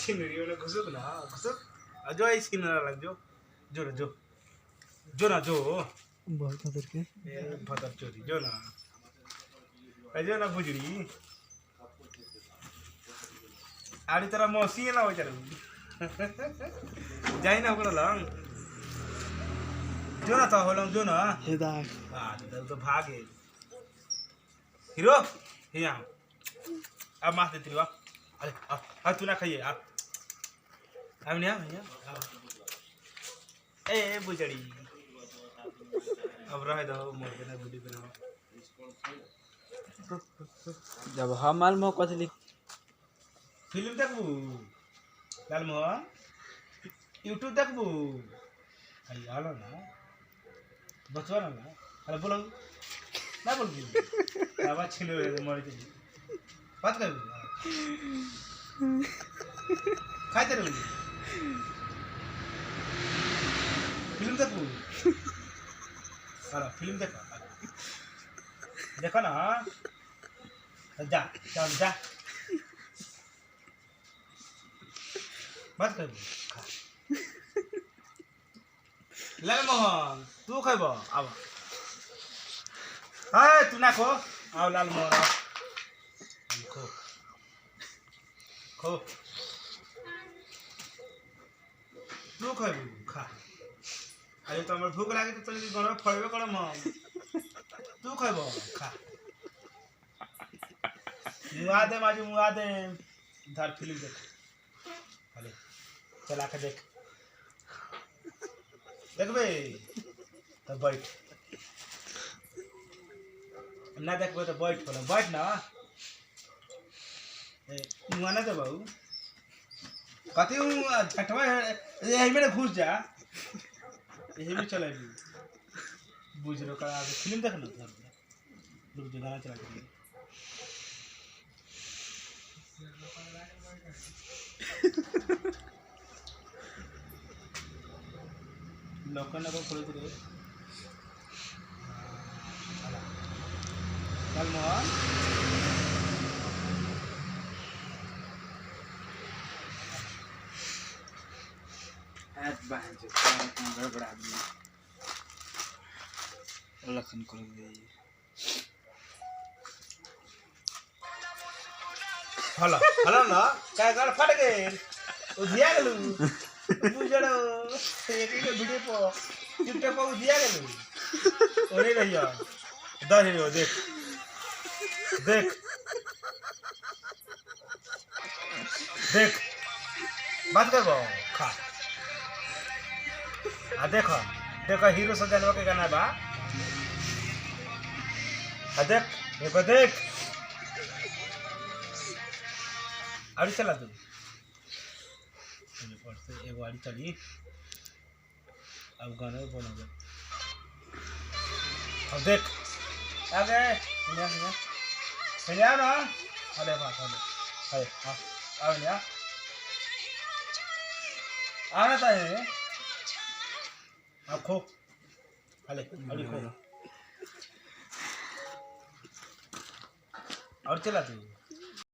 छीन रही है घुसुक ना घुसुक जो आई छीन लग जो जो जो जो ना जो बहुत खतर के भतर चोरी जो ना बुजड़ी आड़ी तरह मौसी है ना हो चलो जाई ना ओकरा लंग जो ना था होलम जो ना हेदार तो भागे हीरो यहाँ अब मार देती हो अरे अब तू ना खाइए अब नहीं भैया ए बुजड़ी अब रह दो मोर के ना वीडियो बनाओ जब हमाल में कथली फिल्म देखबू लालमोहन यूट्यूब देखबू अरे हेलो ना बचवा ना अरे बोलो ना बोल आवाज छिलो मर के बात कर खाते रहो फिल्म देखबू अरे फिल्म देखो देखो ना जा चल जा बात कर लालमोहन तू खाइब अब हाय तू ना खो आओ लालमोहन खो खो तू खाइब खा अरे तो हमारे भूख लगे तो चल घर में फड़बे कर तू खाइब खा मुआ दे माजू मुआ दे धर फिल्म देख अरे चला के देख देखबे तो बैठ ना देखबे तो बैठ बोला बैठ ना मुआ ना दे बाबू कति झटवा यही में घुस जा यही में चले बुझ रो का फिल्म देख ना लोग जो गाना चला के लोकन को खोल दे लालमोहन आज बाहर जो गड़बड़ा आदमी लखन कर दे हला हला ना काय गाल फट गए उधिया गेलु बुझड़ो एक वीडियो पर यूट्यूब पर उधिया गेलु ओरे रहिया दर हीरो देख देख देख बात करबो खा आ देखो देखो हीरो सजनवा के गाना बा आ देख एगो देख आड़ी चला तू से एगो आड़ी चली अब गाना बोलोगे अब देख आ गए ना अरे बात अरे आओ ना आना चाहिए अब खो अरे अरे खो और चला तू